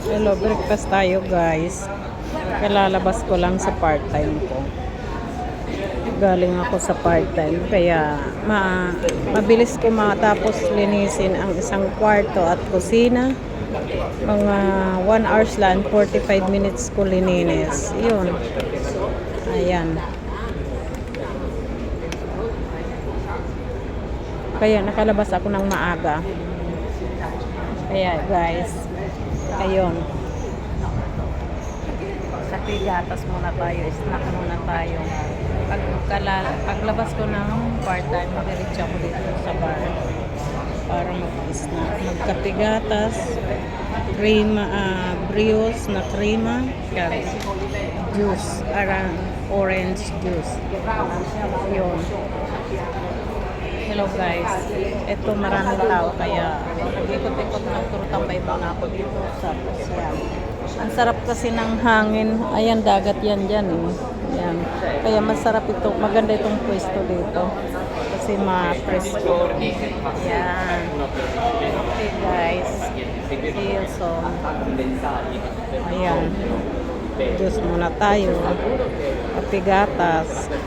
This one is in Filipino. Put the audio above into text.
Hello, breakfast tayo guys. Kalalabas ko lang sa part-time ko. Galing ako sa part-time kaya mabilis ko matapos linisin ang isang kwarto at kusina. Mga 1 hours lang, 45 minutes ko lininis. Yun. Ayan. Kaya nakalabas ako ng maaga. Kaya guys, ayun. Sa gatas muna tayo, snack muna tayo. Paglabas ko ng part-time, mag-reach ako dito sa bar para mag-snack. Magkapigatas, crema, brios na crema, juice, orange juice. Yun. Hello guys, ito maraming tao kaya ikot-ikot ng turutambay muna ako dito sa Pusyan. Ang sarap kasi ng hangin. Ayan, dagat yan dyan eh. Ayan. Kaya masarap ito. Maganda itong pwesto dito. Kasi ma-presko. Ayan. Okay guys. See you soon. Ayan. Juice muna tayo. Kapigatas.